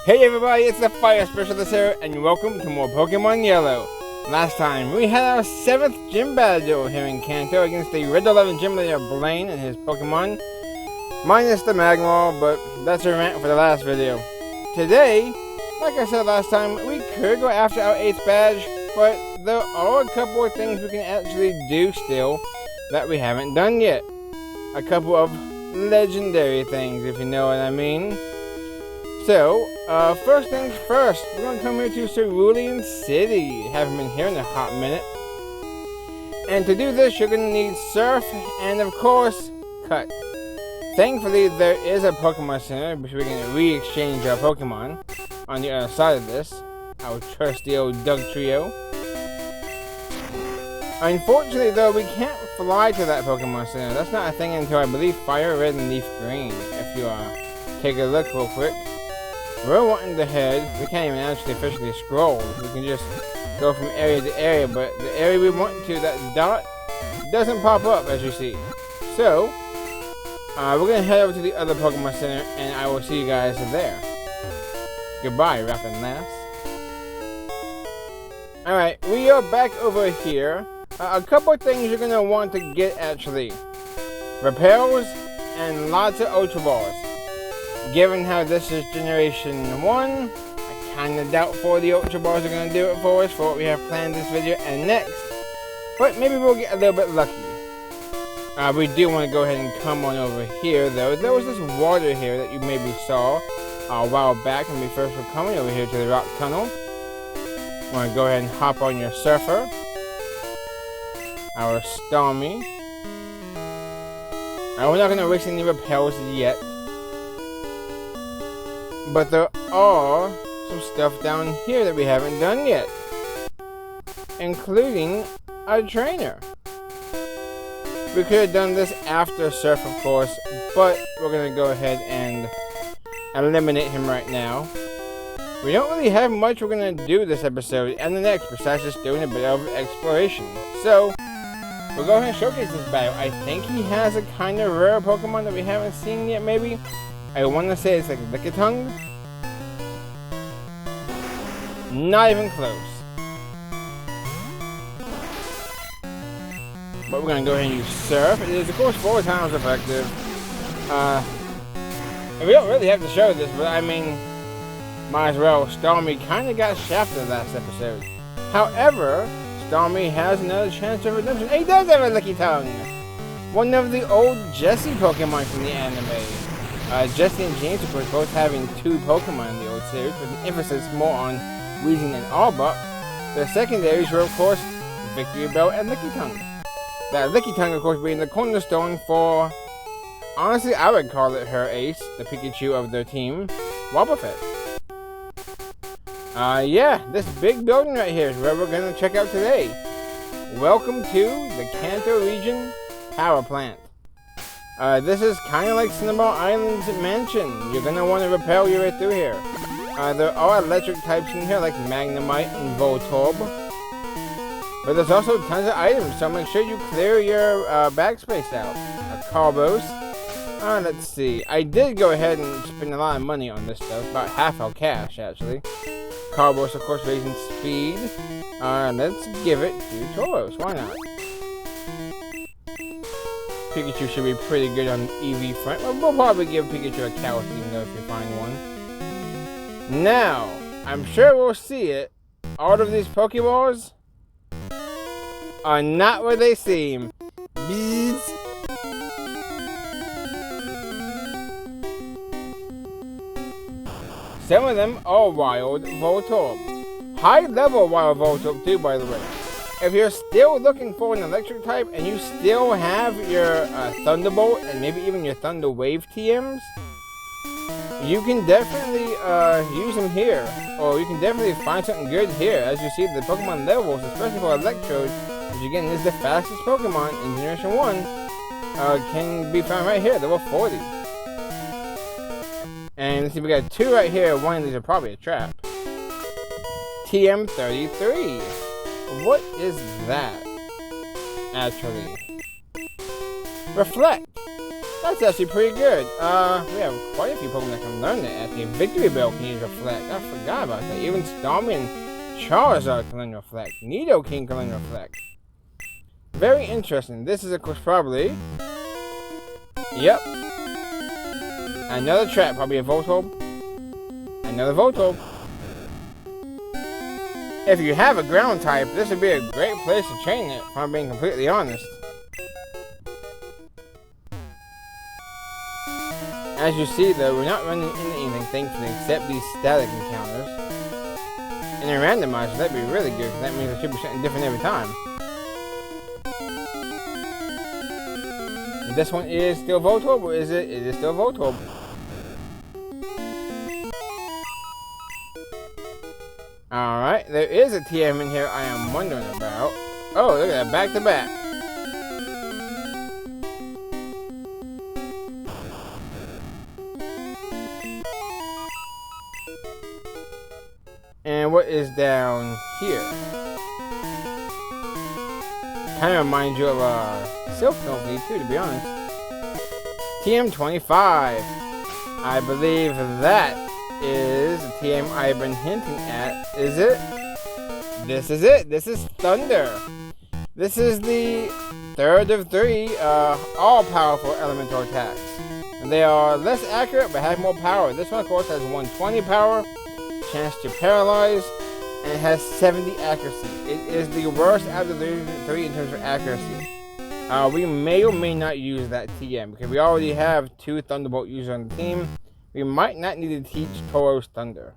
Hey everybody, it's the Fire Specialist here, and welcome to more Pokemon Yellow. Last time, we had our 7th gym battle here in Kanto against the Red 11 gym leader Blaine and his Pokemon. Minus the Magmar, but that's a rant for the last video. Today, like I said last time, we could go after our 8th badge, but there are a couple of things we can actually do still that we haven't done yet. A couple of legendary things, if you know what I mean. So, first things first, we're going to come here to Cerulean City. Haven't been here in a hot minute. And to do this, you're going to need Surf and, of course, Cut. Thankfully, there is a Pokemon Center, which we can re-exchange our Pokemon on the other side of this. Our trusty old Doug Trio. Unfortunately, though, we can't fly to that Pokemon Center. That's not a thing until, I believe, Fire Red and Leaf Green. If you take a look real quick. We're wanting to head, we can't even actually officially scroll, we can just go from area to area, but the area we want to, that dot, doesn't pop up as you see. So, we're going to head over to the other Pokemon Center, and I will see you guys there. Goodbye, Rapid Lass. Alright, we are back over here. A couple of things you're going to want to get actually. Repels and lots of Ultra Balls. Given how this is Generation 1, I kinda doubt 4 of the Ultra Balls are gonna do it for us for what we have planned this video and next. But maybe we'll get a little bit lucky. We do want to go ahead and come on over here though. There was this water here that you maybe saw a while back when we first were coming over here to the rock tunnel. Want to go ahead and hop on your Surfer. Our Stormy. We're not gonna waste any repels yet. But there are some stuff down here that we haven't done yet. Including a trainer. We could have done this after Surf, of course, but we're going to go ahead and eliminate him right now. We don't really have much we're going to do this episode and the next besides just doing a bit of exploration. So, we'll go ahead and showcase this battle. I think he has a kind of rare Pokemon that we haven't seen yet, maybe. I want to say it's like Lickitung. Not even close. But we're going to go ahead and use Surf. It is, of course, 4 times effective. And we don't really have to show this, but I mean, might as well. Stormy kind of got shafted last episode. However, Stormy has another chance of redemption. He does have a Lickitung. One of the old Jessie Pokemon from the anime. Jessie and James, of course, both having 2 Pokemon in the old series, with an emphasis more on Weezing and Arbok. The secondaries were, of course, Victory Bell and Lickitung. That Lickitung, of course, being the cornerstone for, honestly, I would call it her ace, the Pikachu of their team, Wobbuffet. Yeah, this big building right here is where we're going to check out today. Welcome to the Kanto Region Power Plant. This is kind of like Cinnabar Island's mansion. You're going to want to repel your way through here. There are electric types in here like Magnemite and Voltorb. But there's also tons of items, so make sure you clear your backspace out. Carbos. Let's see. I did go ahead and spend a lot of money on this stuff. About half our cash, actually. Carbos, of course, raising speed. Let's give it to Tauros. Why not? Pikachu should be pretty good on the EV front. We'll probably give Pikachu a Cowith even though if we find one. Now, I'm sure we'll see it. All of these Pokeballs are not what they seem. Bees. Some of them are wild Voltorb. High level wild Voltorb too, by the way. If you're still looking for an electric type and you still have your Thunderbolt and maybe even your Thunder Wave TMs, you can definitely use them here. Or you can definitely find something good here. As you see, the Pokemon levels, especially for Electrode, which again is the fastest Pokemon in Generation 1, can be found right here, level 40. And let's see, we got 2 right here. One of these are probably a trap. TM33. What is that? Actually. Reflect. That's actually pretty good. We have quite a few Pokemon that can learn that. Actually, Victory Bell can use Reflect. I forgot about that. Even Stormy and Charizard can learn Reflect. Nidoking can learn Reflect. Very interesting. This is, of course, probably... Yep. Another trap. Probably a Voltorb. Another Voltorb. If you have a ground type, this would be a great place to train it, if I'm being completely honest. As you see, though, we're not running into anything, thankfully, except these static encounters. And a randomizer, that'd be really good, because that means it should be something different every time. And this one is still Voltorb, or is it? It is still Voltorb. Alright, there is a TM in here I am wondering about. Oh, look at that, back to back. And what is down here? Kind of reminds you of Silk Company too, to be honest. TM25. I believe that is the TM I've been hinting at. Is it? This is it. This is Thunder. This is the third of three all-powerful elemental attacks. And they are less accurate but have more power. This one, of course, has 120 power, chance to paralyze, and it has 70 accuracy. It is the worst out of the three in terms of accuracy. We may or may not use that TM because we already have 2 Thunderbolt users on the team. We might not need to teach Tauros Thunder.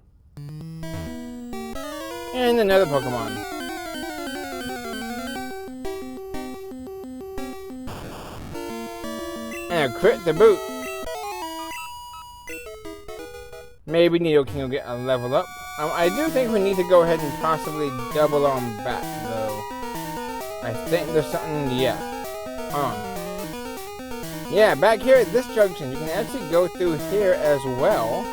And another Pokemon. And a crit to boot. Maybe Nidoking will get a level up. I do think we need to go ahead and possibly double on back, though. I think there's something, yeah. Hold on. Yeah, back here at this junction, you can actually go through here as well.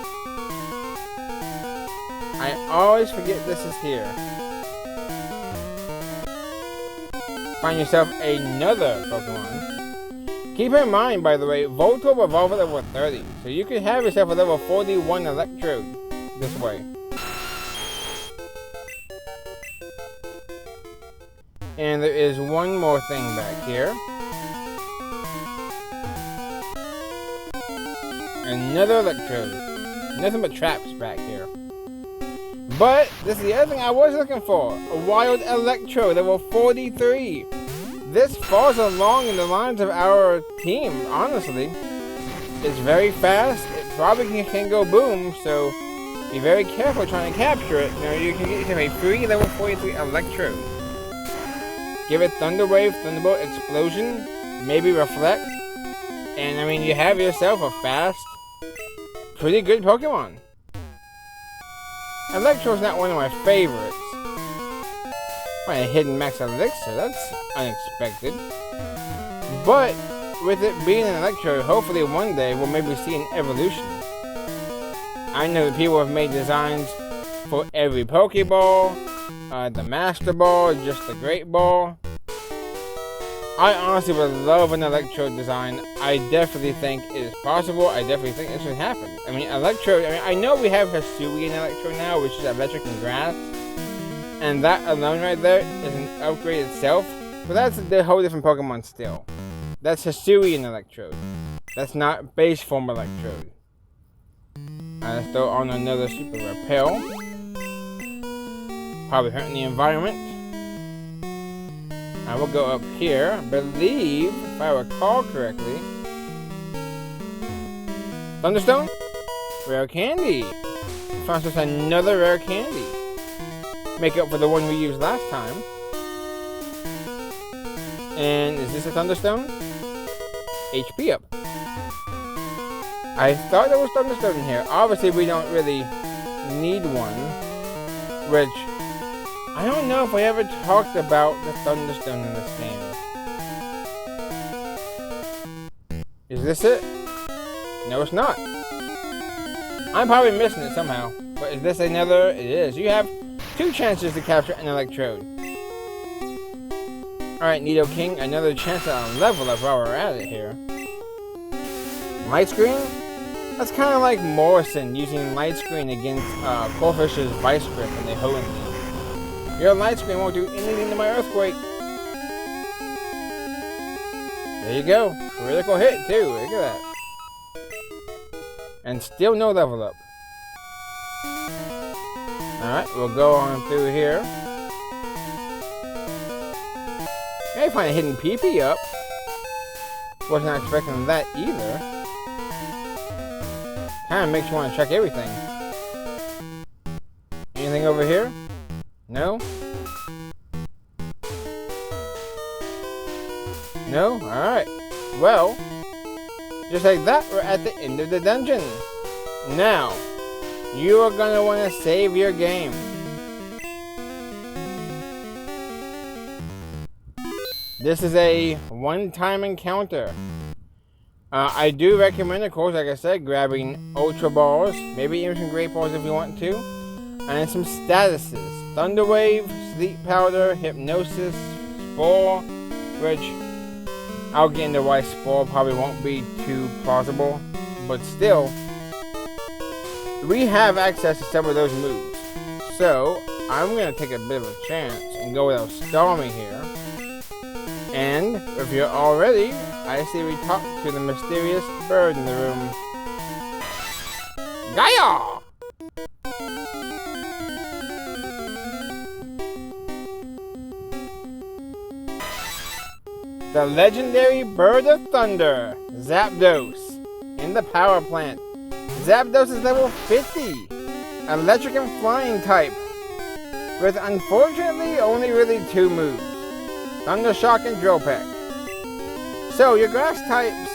I always forget this is here. Find yourself another Pokemon. Keep in mind, by the way, Voltorb evolved at level 30, so you could have yourself a level 41 Electrode this way. And there is one more thing back here. Another Electrode. Nothing but traps back here. But this is the other thing I was looking for. A Wild Electrode, level 43. This falls along in the lines of our team, honestly. It's very fast. It probably can go boom, so be very careful trying to capture it. Now you can get yourself a free level 43 Electrode. Give it Thunder Wave, Thunderbolt, Explosion, maybe Reflect. And I mean, you have yourself a fast, pretty good Pokemon. Electro's not one of my favorites. Find a hidden max elixir, that's unexpected. But with it being an Electro, hopefully one day we'll maybe see an evolution. I know that people have made designs for every Pokeball, the Master Ball, just the Great Ball. I honestly would love an Electrode design. I definitely think it is possible. I definitely think it should happen. I mean, Electrode, I know we have Hisui in Electrode now, which is electric and grass. And that alone right there is an upgrade itself. But that's a whole different Pokemon still. That's Hisui in Electrode. That's not base form Electrode. Let's throw on another Super Repel. Probably hurting the environment. I will go up here. I believe, if I recall correctly, Thunderstone? Rare Candy. Found us another Rare Candy. Make up for the one we used last time. And is this a Thunderstone? HP up. I thought there was Thunderstone in here. Obviously, we don't really need one. Which, I don't know if I ever talked about the Thunderstone in this game. Is this it? No, it's not. I'm probably missing it somehow. But is this another? It is. You have 2 chances to capture an Electrode. Alright, Nidoking, another chance at a level up while we're at it here. Light screen? That's kind of like Morrison using light screen against Corfish's Vice Grip when they hoe in. Your light screen won't do anything to my earthquake. There you go. Critical hit too. Look at that. And still no level up. Alright, we'll go on through here. Maybe find a hidden PP up. Wasn't expecting that either. Kind of makes you want to check everything. Anything over here? No? No? Alright. Well, just like that, we're at the end of the dungeon. Now, you are going to want to save your game. This is a one-time encounter. I do recommend, of course, like I said, grabbing Ultra Balls, maybe even some Great Balls if you want to, and some statuses. Thunder Wave, Sleep Powder, Hypnosis, Spore, which I'll get into why Spore probably won't be too plausible, but still, we have access to some of those moves. So, I'm going to take a bit of a chance and go with Stormy here. And, if you're all ready, I say we talk to the mysterious bird in the room. Gaia! The legendary bird of thunder, Zapdos, in the power plant. Zapdos is level 50, electric and flying type, with unfortunately only really 2 moves. Thunder Shock and Drill Peck. So your grass types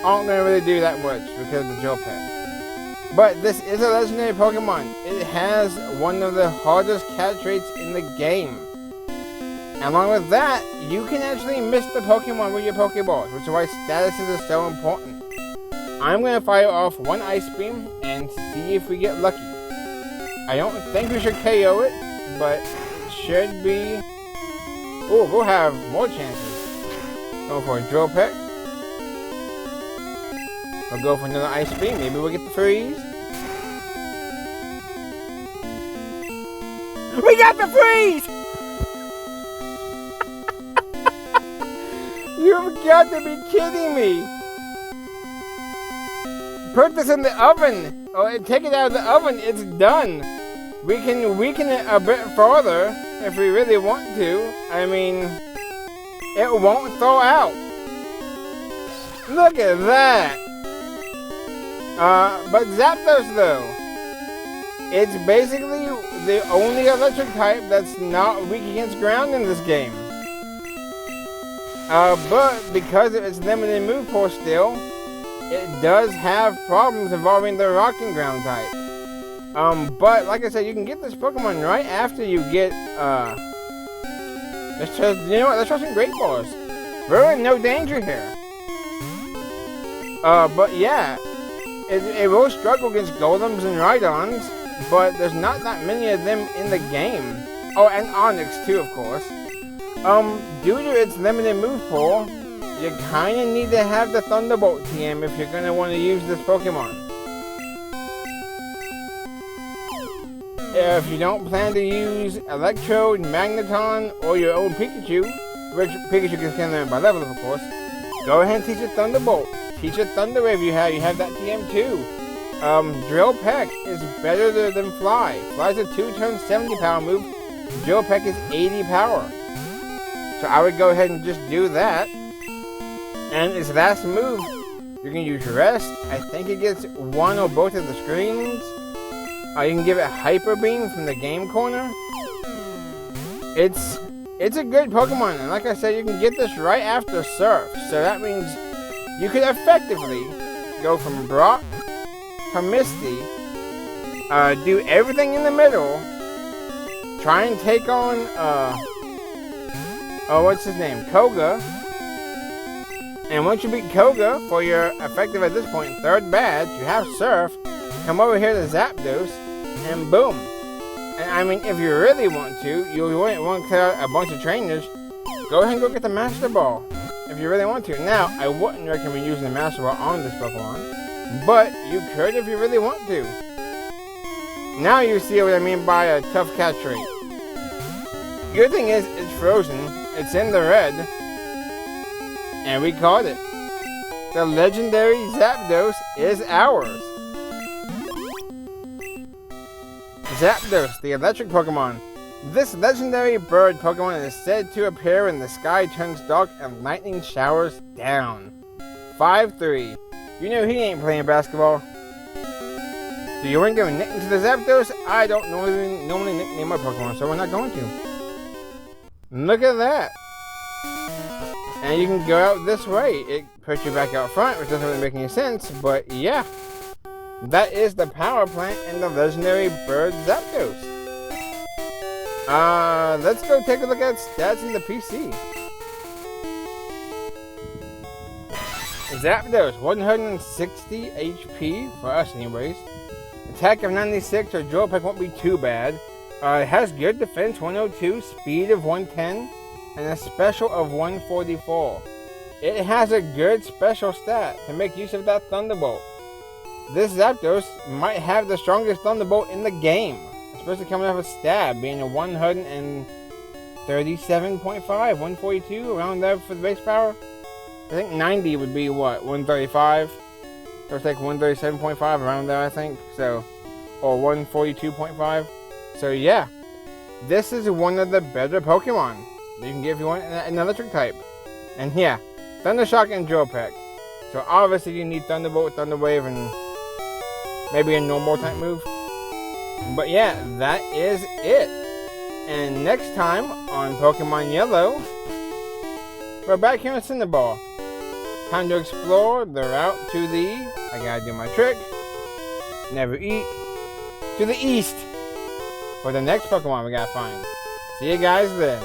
aren't going to really do that much because of the Drill Peck. But this is a legendary Pokemon. It has one of the hardest catch rates in the game. And along with that, you can actually miss the Pokemon with your Pokeballs, which is why statuses are so important. I'm going to fire off one Ice Beam and see if we get lucky. I don't think we should KO it, but it should be... Oh, we'll have more chances. Going for a Drill Peck. We'll go for another Ice Beam. Maybe we'll get the freeze. We got the freeze! You've got to be kidding me! Put this in the oven! Oh, take it out of the oven. It's done. We can weaken it a bit further if we really want to. I mean, it won't thaw out. Look at that. But Zapdos though, it's basically the only electric type that's not weak against ground in this game. But because of its limited move pool still, it does have problems involving the rock and ground type. But like I said, you can get this Pokemon right after you get, let's try, you know what, let's try some Great Balls. We're in no danger here. But yeah, it will struggle against Golems and Rhydons, but there's not that many of them in the game. Oh, and Onyx too, of course. Due to its limited move pool, you kind of need to have the Thunderbolt TM if you're going to want to use this Pokemon. If you don't plan to use Electrode, Magneton, or your own Pikachu, which Pikachu can learn by level, of course, go ahead and teach it Thunderbolt. Teach it Thunder Wave you have that TM too. Drill Peck is better than Fly. Fly's a 2-turn 70 power move. Drill Peck is 80 power. So I would go ahead and just do that. And its last move, you can use Rest. I think it gets one or both of the screens. You can give it Hyper Beam from the game corner. It's a good Pokemon, and like I said, you can get this right after Surf. So that means you could effectively go from Brock to Misty, do everything in the middle, try and take on what's his name? Koga. And once you beat Koga for your effective at this point, 3rd badge, you have Surf, come over here to Zapdos, and boom. And I mean, if you really want to, you want to clear out a bunch of trainers, go ahead and go get the Master Ball. if you really want to. Now, I wouldn't recommend using the Master Ball on this Pokemon, but you could if you really want to. Now you see what I mean by a tough catch rate. Good thing is, it's frozen, it's in the red, and we caught it. The legendary Zapdos is ours. Zapdos, the electric Pokemon. This legendary bird Pokemon is said to appear when the sky turns dark and lightning showers down. 5-3. You know he ain't playing basketball. So you weren't going to nickname to the Zapdos? I don't normally nickname my Pokemon, so we're not going to. Look at that. And you can go out this way. It puts you back out front, which doesn't really make any sense, but yeah. That is the power plant and the legendary bird Zapdos. Let's go take a look at stats in the PC. Zapdos, 160 HP, for us anyways. Attack of 96, or Drill Peck won't be too bad. It has good defense, 102, speed of 110, and a special of 144. It has a good special stat to make use of that Thunderbolt. This Zapdos might have the strongest Thunderbolt in the game, especially coming off a stab, being a 137.5, 142, around there for the base power. I think 90 would be what, 135? So it's like 137.5, around there I think, so, or 142.5. So yeah, this is one of the better Pokemon you can get if you want an electric type. And yeah, Thunder Shock and Drill Peck. So obviously you need Thunderbolt, Thunder Wave, and maybe a normal type move. But yeah, that is it. And next time on Pokemon Yellow, we're back here in Cinderball. Time to explore the route to the, I gotta do my trick, never eat, to the east for the next Pokemon we gotta find. See you guys then.